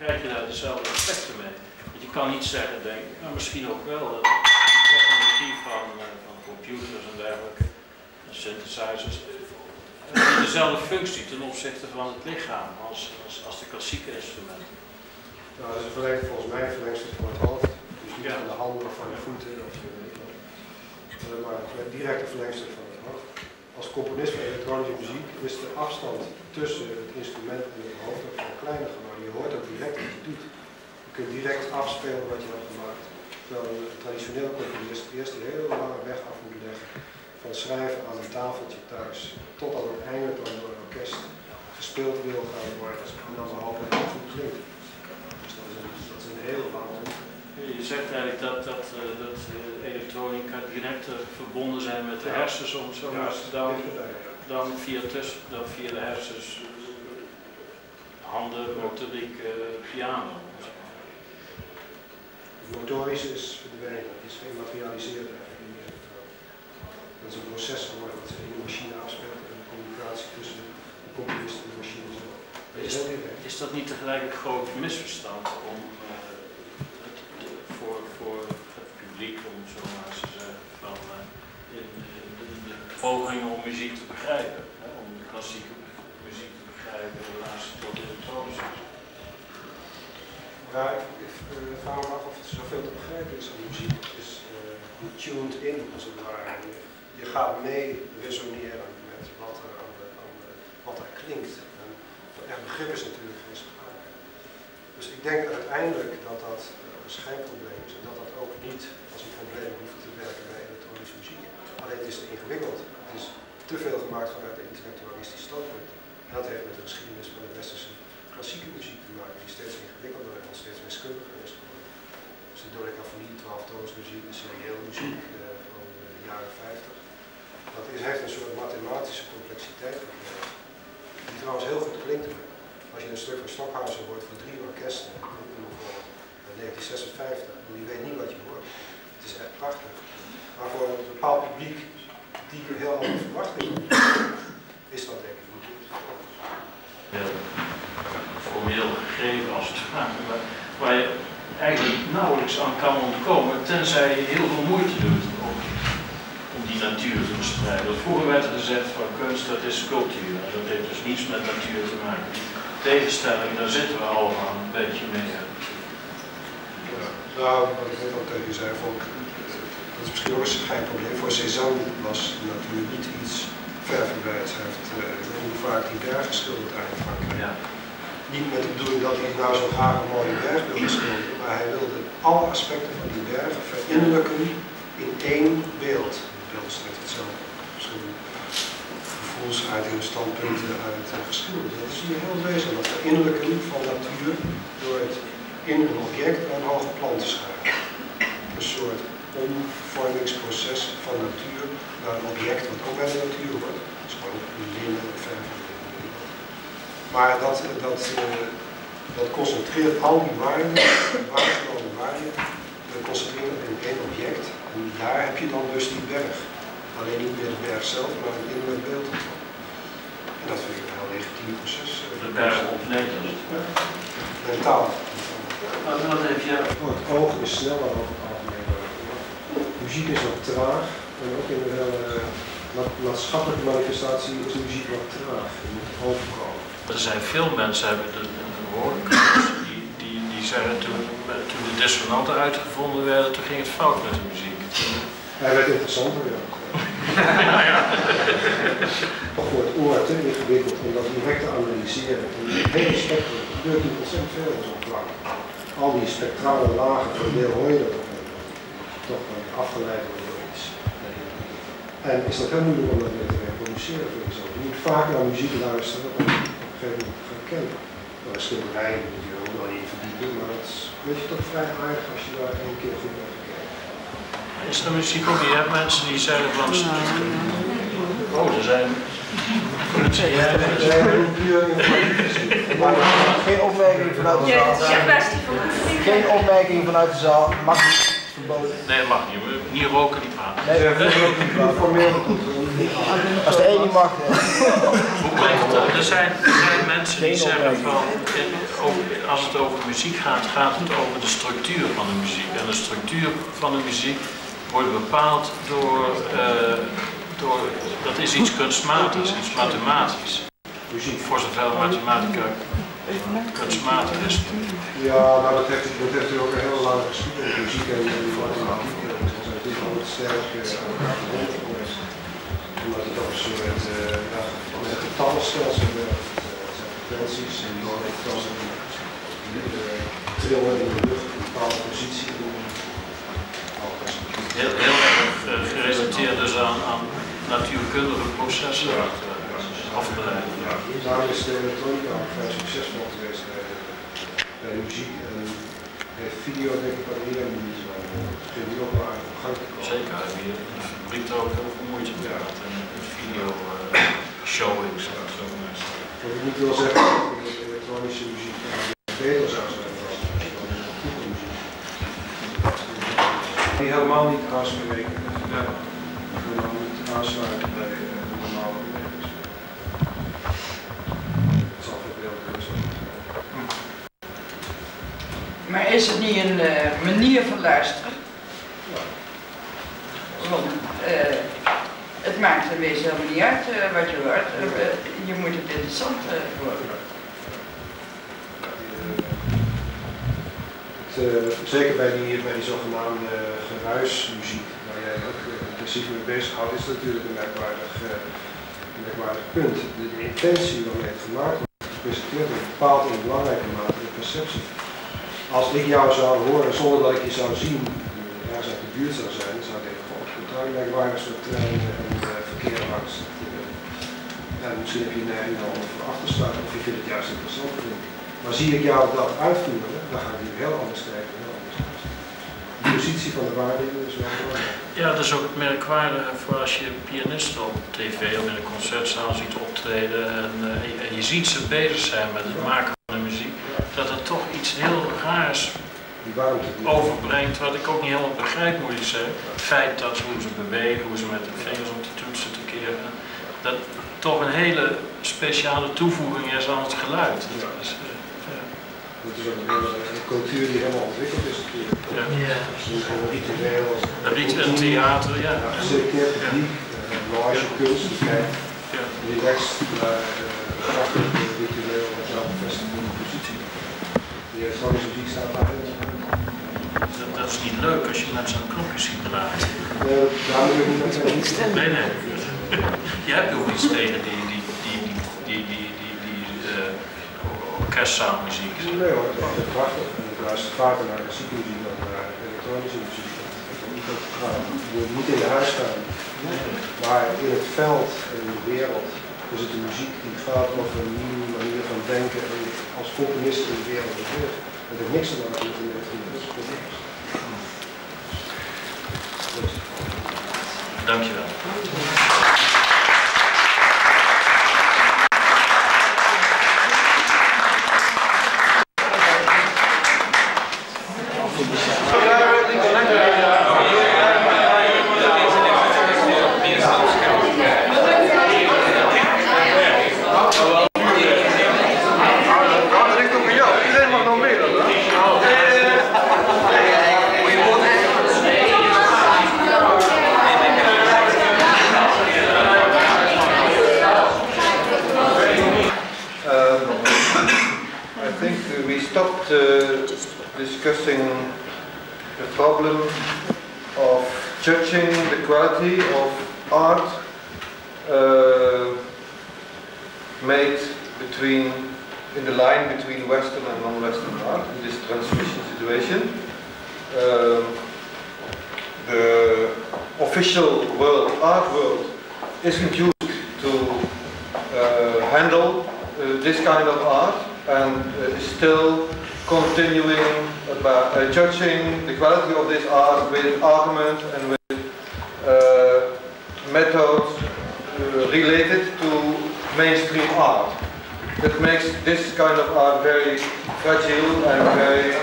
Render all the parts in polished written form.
krijg je daar dezelfde effecten mee. Want je kan niet zeggen, denk ik, nou, misschien ook wel, dat de technologie van computers en dergelijke, synthesizers, hebben dezelfde functie ten opzichte van het lichaam als de klassieke instrumenten. Nou, dat is volgens mij een verlengstuk van het hoofd. Dus niet van de handen of van de voeten, of maar een directe verlengstuk van het hoofd. Als componist van elektronische muziek is de afstand tussen het instrument en het hoofd ook veel kleiner geworden. Je hoort ook direct wat je doet. Je kunt direct afspelen wat je hebt gemaakt. Terwijl een traditioneel componist eerst een hele lange weg af moet leggen. Van schrijven aan een tafeltje thuis, totdat het eindelijk dan door een orkest gespeeld wil gaan worden. En dan hopen dat het goed klinkt. Dus dat is een heel lang. Je zegt eigenlijk dat elektronica directer verbonden zijn met de hersens, om zo maar dan via de hersens, handen, motoriek, piano. Het motorische is verdwenen, het is gematerialiseerd eigenlijk in de elektronica. Dat is een proces geworden dat zich in de machine afspeelt en de communicatie tussen de componist en de machine. Is dat niet tegelijk een groot misverstand om voor het publiek, om zo maar eens te zeggen, van in de poging om muziek te begrijpen, om de klassieke muziek te begrijpen in relatie tot elektronische muziek? Ja, ik vraag me af of er zoveel te begrijpen is aan muziek. Het is tuned in, als het ware. Je gaat mee resoneren met wat er klinkt. En voor echt begrip is natuurlijk geen sprake. Dus ik denk uiteindelijk dat dat een schijnprobleem is en dat dat ook niet als een probleem hoeft te werken bij elektronische muziek. Alleen het is te ingewikkeld. Het is te veel gemaakt vanuit de intellectualistische standpunt. En dat heeft met de geschiedenis van de westerse klassieke muziek te maken, die steeds ingewikkelder en steeds wiskundiger is geworden. Dus de dodecafonie, 12-toonsmuziek, de seriële muziek van de jaren 50. Dat heeft een soort mathematische complexiteit gekregen, die trouwens heel goed klinkt. Als je een stuk van Stockhausen hoort voor 3 orkesten, uit 1956, en die weet niet wat je hoort. Het is echt prachtig. Maar voor een bepaald publiek die heel andere verwachtingen is dat denk ik niet goed. Heel formeel gegeven als het gaat, waar je eigenlijk nauwelijks aan kan ontkomen, tenzij je heel veel moeite doet om die natuur te verspreiden. Vroeger werd er gezegd van kunst, dat is cultuur, en dat heeft dus niets met natuur te maken. Die tegenstelling, daar zitten we allemaal een beetje mee. Ja, nou, wat ik net al tegen je zei, dat is misschien ook een schijnprobleem. Voor Cézanne was de natuur niet iets ververwijds. Hij heeft hoe vaak die bergen geschilderd uit Frankrijk. Ja. Niet met de bedoeling dat hij nou zo graag een mooie berg wilde schilderen, maar hij wilde alle aspecten van die bergen verinnerlijken in één beeld. Het beeld is net hetzelfde. Verschillende gevoelsuitingen, standpunten uit geschilderd. Dat is hier heel wezenlijk. Dat verinnerlijken van natuur door het in een object naar een hoger plan te schrijven. Een soort omvormingsproces van natuur naar een object wat ook bij de natuur wordt. Dat is gewoon linnen, verven. Maar dat concentreert al die waarden, waargenomen waarden, concentreert in één object. En daar heb je dan dus die berg. Alleen niet meer de berg zelf, maar een innerlijk beeld ervan. En dat vind ik een heel legitiem proces. De berg ontneemt als het ware. Mentaal. Wat heb je? Het oog is sneller over het algemeen. Muziek is wat traag. En ook in de hele maatschappelijke manifestatie is de muziek wat traag. Je moet overkomen. Er zijn veel mensen die zeggen toen de dissonanten uitgevonden werden, toen ging het fout met de muziek. Hij werd interessanter, ja. Toch wordt het oor te ingewikkeld om dat direct te analyseren. En het hele spectrum gebeurt niet ontzettend veel in zo'n klank. Al die spectrale lagen, voor een deel hoor je dat toch afgeleid worden door iets. En is dat heel moeilijk om dat weer te reproduceren voor jezelf. Je moet vaak naar muziek luisteren om op een gegeven moment te gaan kennen. Dat is schilderijen moet je ook wel niet verdiepen, maar het is weet je, toch vrij aardig als je daar één keer goed naar gekeken. Is er muziek ook? Je hebt mensen die zeggen van... Oh, er zijn... Geen opmerking vanuit de zaal. Geen opmerking vanuit de zaal. Mag niet. Verboden. Nee, dat mag niet. We moeten niet roken, niet praten. Nee, we roken niet praten. Formeel goed. Als de een niet mag. Hoe komt het? Er zijn mensen die zeggen van... als het over muziek gaat, gaat het over de structuur van de muziek. En de structuur van de muziek wordt bepaald door dat is iets kunstmatigs, iets mathematisch. Muziek. Voor zover mathematica kunstmatig is. Ja, nou dat heeft natuurlijk ook een hele lange geschiedenis. Muziek en mathematiek zijn natuurlijk altijd sterk aan elkaar verbonden geweest. Omdat het ook een soort met een getallenstelsel werkt. Het zijn frequenties en die worden trillen in de lucht, een bepaalde positie. Heel erg gerelateerd dus aan natuurkundige processen af te leiden. Ja, daarom is de elektronica ook vrij succesvol geweest bij de muziek. En heeft video denk ik wat meer moeite zijn. Het begint nu ook wel aan op gang te komen. Zeker, de fabriek er ook heel veel moeite mee gehad en video showings en zo. Wat ik niet wil zeggen dat elektronische muziek beter zou zijn dan goede muziek. Die helemaal niet aanspreken. Ja. Helemaal niet aansluiten bij normale bewegingen. Dat zal veel beeld kunnen zijn. Maar is het niet een manier van luisteren? Ja. Want het maakt in wezen helemaal niet uit wat je hoort. Je moet het interessant worden. Zeker bij die zogenaamde geruismuziek, waar jij ook intensief mee bezighoudt, is natuurlijk een merkwaardig punt. De intentie waarmee het gemaakt wordt, gepresenteerd wordt, bepaalt in belangrijke mate de perceptie. Als ik jou zou horen zonder dat ik je zou zien, ergens uit de buurt zou zijn, dan zou ik denken, goh, een merkwaardig soort trein en verkeer langs. En misschien heb je een neiging om achter te staan, of je vindt het juist interessant. Maar zie ik jou dat uitvoeren, dan ga ik nu heel anders kijken. De positie van de waarneming is wel belangrijk. Ja, dat is ook merkwaardig voor als je pianisten op tv of in een concertzaal ziet optreden en je ziet ze bezig zijn met het maken van de muziek, dat het toch iets heel raars overbrengt, wat ik ook niet helemaal begrijp, moet ik zeggen. Het feit dat hoe ze bewegen, hoe ze met de vingers op de toetsen te keren, dat toch een hele speciale toevoeging is aan het geluid. Dat is ook een cultuur die helemaal ontwikkeld is natuurlijk. Ja. Een ritueel. Een theater, ja. Geselecteerd publiek, loge kunst, die kijkt relaxed naar prachtig ritueel en zelfbevestigende positie. Die elektronische muziek staat daar helemaal. Dat is niet leuk als je naar zo'n knopje ziet draaien. Daar moet ik niet met zijn. Nee. Je hebt ook iets tegen die orkestzaalmuziek. Nee hoor, dat is prachtig. En ik luister vaker naar klassieke muziek dan naar elektronische muziek. Je moet niet in je huis staan. Maar in het veld en in de wereld is het de muziek die gaat over een nieuwe manier van denken en als componist in de wereld beweegt. Dat heeft niks te maken met een elektronische muziek. Dankjewel. Discussing the problem of judging the quality of art made in the line between Western and non-Western art in this transition situation. The official world, art world, isn't used to handle this kind of art and is still continuing about judging the quality of this art with argument and with methods related to mainstream art. That makes this kind of art very fragile and very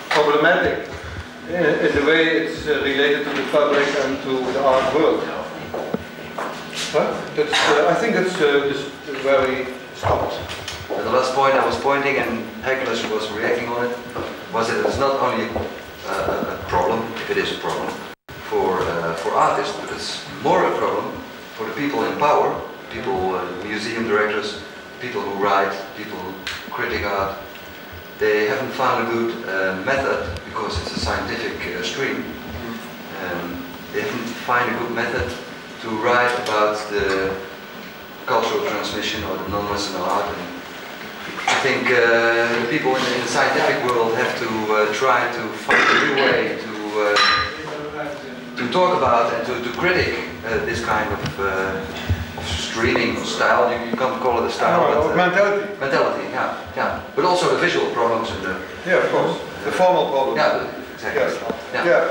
problematic in the way it's related to the public and to the art world. Huh? I think that's very stopped. last point I was pointing, and Hercules was reacting on it, was that it's not only a problem, if it is a problem, for artists, but it's more a problem for the people in power, people, museum directors, people who write, people who critic art. They haven't found a good method, because it's a scientific stream. They haven't found a good method to write about the cultural transmission or the non-Western art. And I think the people in the scientific world have to try to find a new way to talk about and to critic this kind of streaming style. You can't call it a style, but mentality. Mentality, yeah. But also the visual problems and the... Yeah, of course. The formal problems. Yeah, exactly.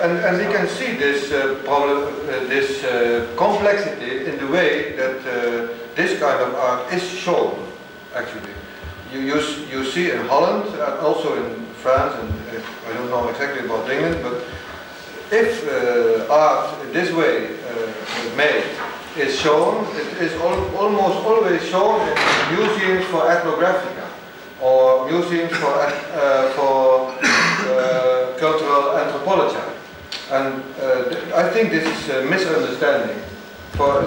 And we can see this problem, this complexity in the way that this kind of art is shown, actually. You see in Holland, and also in France, and I don't know exactly about England, but if art this way made is shown, it is almost always shown in museums for ethnographica or museums for cultural anthropology. And I think this is a misunderstanding. For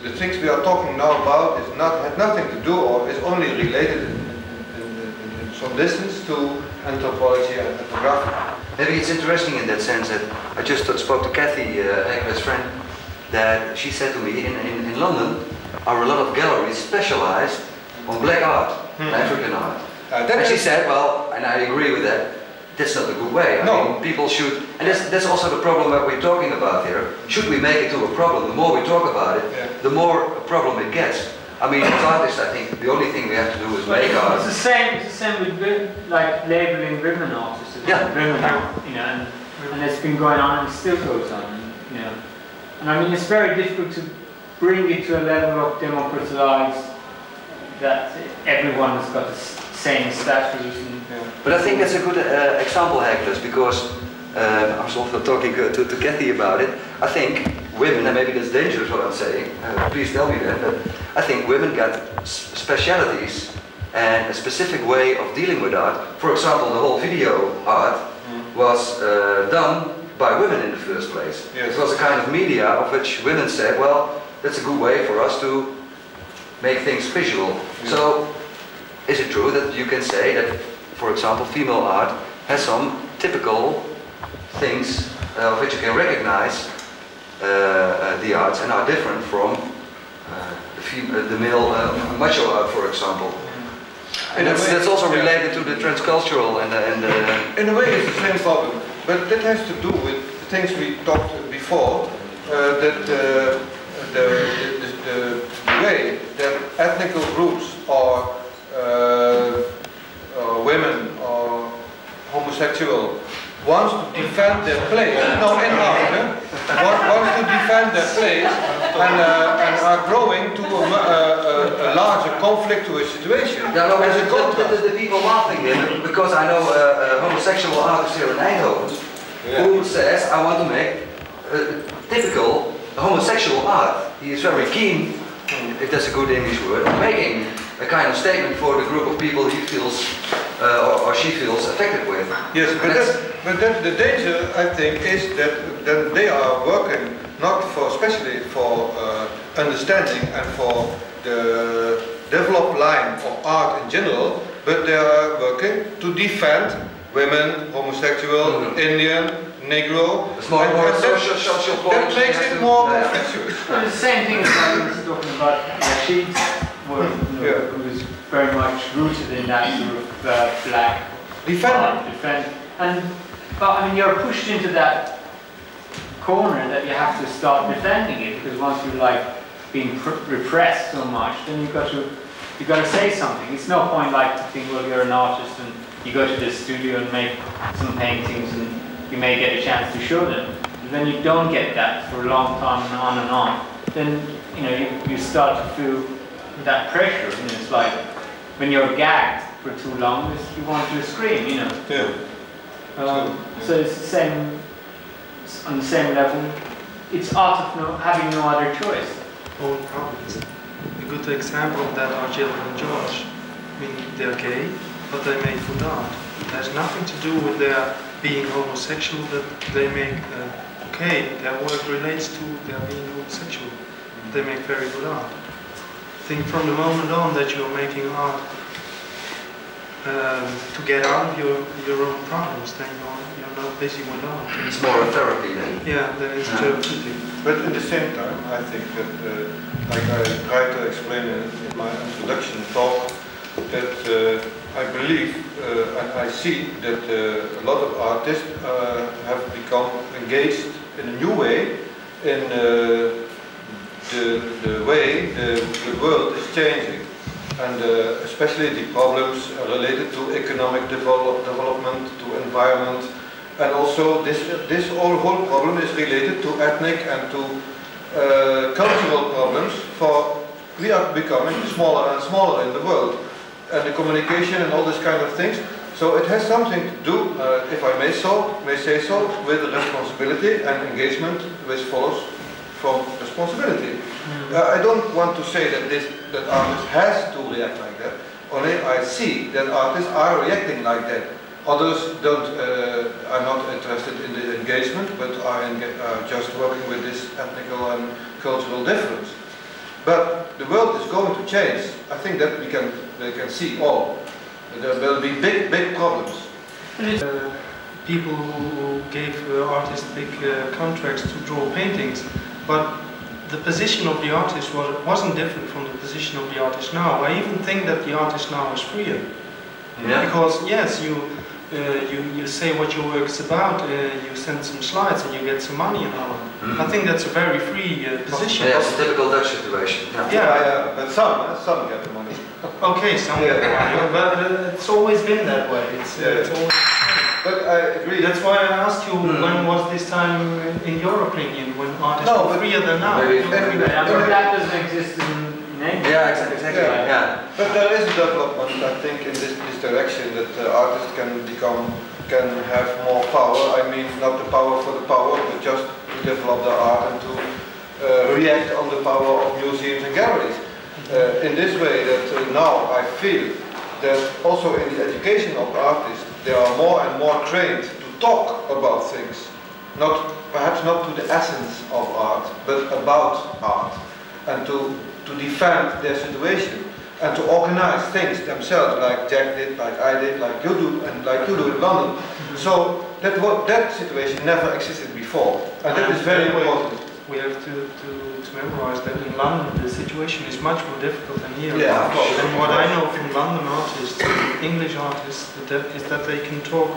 the things we are talking now about has nothing to do, or is only related in some distance to anthropology and ethnography. Maybe it's interesting in that sense that I just spoke to Kathy, Egbert's friend, that she said to me, in London are a lot of galleries specialized on black art, African art. And she said, well, and I agree with that, that's not a good way. I mean, people should, and that's also the problem that we're talking about here. Should we make it to a problem? The more we talk about it, the more a problem it gets. I mean, as artists, I think the only thing we have to do is make art. It's the same with like labeling women artists. Women, you know, and it's been going on and it still goes on. You know, and I mean, it's very difficult to bring it to a level of democratized that everyone has got the same status. But I think that's a good example, Hercules, because I was also talking to Kathy about it. I think women, and maybe that's dangerous what I'm saying, please tell me that, but I think women got specialities and a specific way of dealing with art. For example, the whole video art was done by women in the first place. Yes. It was a kind of media of which women said, well, that's a good way for us to make things visual. Yeah. So, is it true that you can say that, for example, female art has some typical things of which you can recognize the arts and are different from the male macho art, for example? And that's also related to the transcultural and in a way it's the same problem, but that has to do with things we talked before, that the way that ethnical groups or women or homosexual wants to defend their place, no, in art, wants to defend their place and are growing to a larger conflictual situation. Yeah, no, the people laughing here, because I know a homosexual artist here in Eindhoven who says, I want to make typical homosexual art. He is very keen, if that's a good English word, on making a kind of statement for the group of people he feels or she feels affected with. Yes, but the danger, I think, is that they are working not for, especially for understanding and for the developed line of art in general, but they are working to defend women, homosexual, Indian, Negro. It's more social that makes it more confusing. Well, the same thing as I was talking about Rashid's work, who was very much rooted in that sort of black defend. But I mean, you're pushed into that corner that you have to start defending it, because once you're like being repressed so much, then you've got to say something. It's no point like to think, well, you're an artist and you go to the studio and make some paintings and you may get a chance to show them. And then you don't get that for a long time and on. Then you start to feel that pressure. You know, it's like when you're gagged for too long, you want to scream. You know. Yeah. So it's the same on the same level. It's art of having no other choice. A good example of that are Jill and George. I mean, they're gay, but they make good art. It has nothing to do with their being homosexual, that they make, okay, their work relates to their being homosexual. They make very good art. I think from the moment on that you're making art to get out of your own problems, then you're not busy with art. It's more a therapy then. Yeah, then it's therapeutic. But at the same time, I think that, like I tried to explain in my introduction talk, that I believe and I see that a lot of artists have become engaged in a new way in the way the world is changing, and especially the problems related to economic development, to environment, and also this whole problem is related to ethnic and to cultural problems. For we are becoming smaller and smaller in the world, and the communication and all this kind of things. So it has something to do, if I may say so, with responsibility and engagement, which follows from responsibility. I don't want to say that artists has to react like that. Only I see that artists are reacting like that. Others are not interested in the engagement, but are just working with this ethnical and cultural difference. But the world is going to change. I think that we can see all. There will be big problems. People who gave artists big contracts to draw paintings, but the position of the artist wasn't different from the position of the artist now. I even think that the artist now is freer. Yeah. Because yes, you say what your work is about, you send some slides and you get some money and all. I think that's a very free position. Yeah, it's a typical Dutch situation. Yeah, but some get the money. Okay, some get the money, but it's always been that way. It's always. But I agree. That's why I asked you, when was this time, in your opinion, when artists were freer than now? That doesn't exist in England. Yeah, exactly. Yeah. But there is a development, I think, in this direction, that artists can have more power. I mean, not the power for the power, but just to develop their art and to react on the power of museums and galleries. In this way, that now I feel that also in the education of artists, they are more and more trained to talk about things, perhaps not to the essence of art, but about art, and to defend their situation, and to organize things themselves, like Jack did, like I did, like you do, and like you do in London. So that situation never existed before, and that is very important. We have to memorize that in London the situation is much more difficult than here. Yeah, of course. And what I know from London artists, English artists, is that they can talk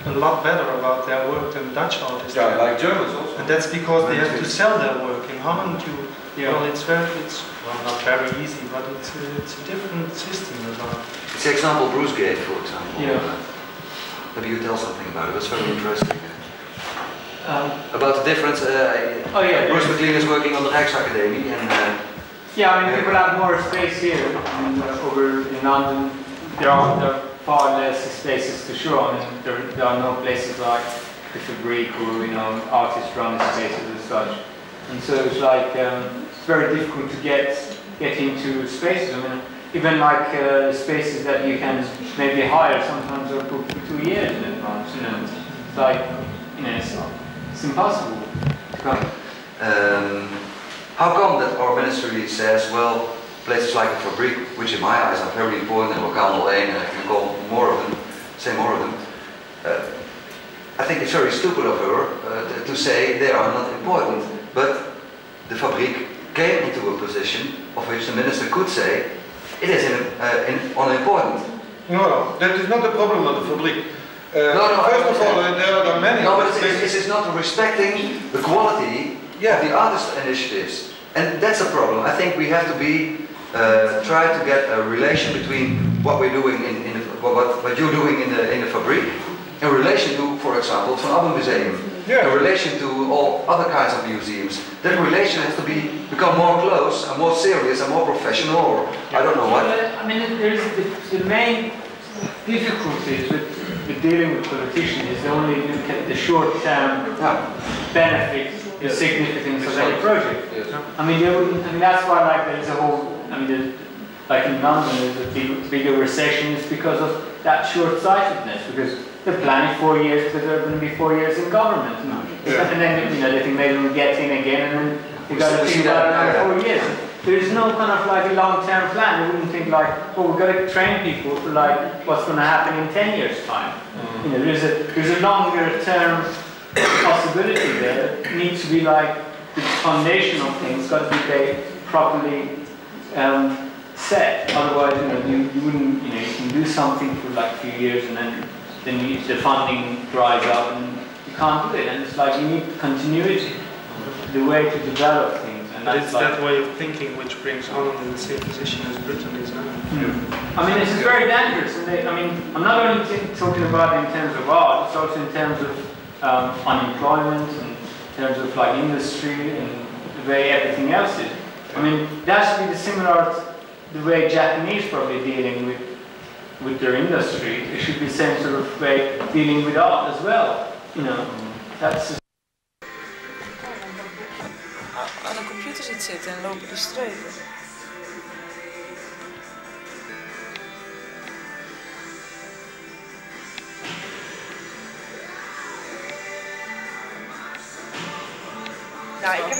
a lot better about their work than Dutch artists. Yeah, like Germans also. And that's because they have to sell their work. In Holland, well, it's not very easy, but it's a different system. It's the example Bruce gave, for example. Yeah. Maybe you tell something about it. That's very interesting. About the difference. Bruce McLean is working on the Rijksacademie, and yeah, I mean, people have more space here. Over in London, there are far less spaces to show. I mean, there are no places like the Fabriek or artist-run spaces as such. And so it's like it's very difficult to get into spaces. I mean, even like spaces that you can maybe hire sometimes are booked for 2 years in advance. It's like it's impossible to come. How come that our ministry says, well, places like the Fabriek, which in my eyes are very important, and Lokaal 01, and I can call more of them, say more of them. I think it's very stupid of her to say they are not important, but the Fabriek came into a position of which the minister could say it is unimportant. No, that is not the problem of the Fabriek. First of all, there are many. No, but it's not respecting the quality of the artist initiatives, and that's a problem. I think we have to try to get a relation between what we're doing what you're doing in the Fabriek, in relation to, for example, Van Abbe Museum, in relation to all other kinds of museums. That relation has to become more close and more serious and more professional, or I don't know what. I mean, there's the main difficulties with dealing with politicians is only look at the short-term benefits, the significance of any project. I mean, that's why, like, there's a whole. I mean, like in London, there's a bigger recession is because of that short-sightedness, because they're planning 4 years because they're going to be 4 years in government. And then, they think maybe we'll get in again, and then you've got to think about another 4 years. There's no kind of like a long-term plan. You wouldn't think like, oh, we've got to train people for like what's going to happen in 10 years' time. There's a longer-term possibility there. It needs to be like the foundation of things got to be properly set. Otherwise, you wouldn't. You can do something for like a few years, and then the funding dries up, and you can't do it. And it's like you need continuity, the way to develop things. But it's that way of thinking which brings Holland in the same position as Britain is now. I mean, this is very dangerous. And I'm not only talking about it in terms of art, it's also in terms of unemployment, and in terms of like industry, and the way everything else is. I mean, that should be the similar, the way Japanese probably dealing with their industry. It should be the same sort of way dealing with art as well. That's. Aan een computer zit zitten en lopen de strepen. Nou, ik heb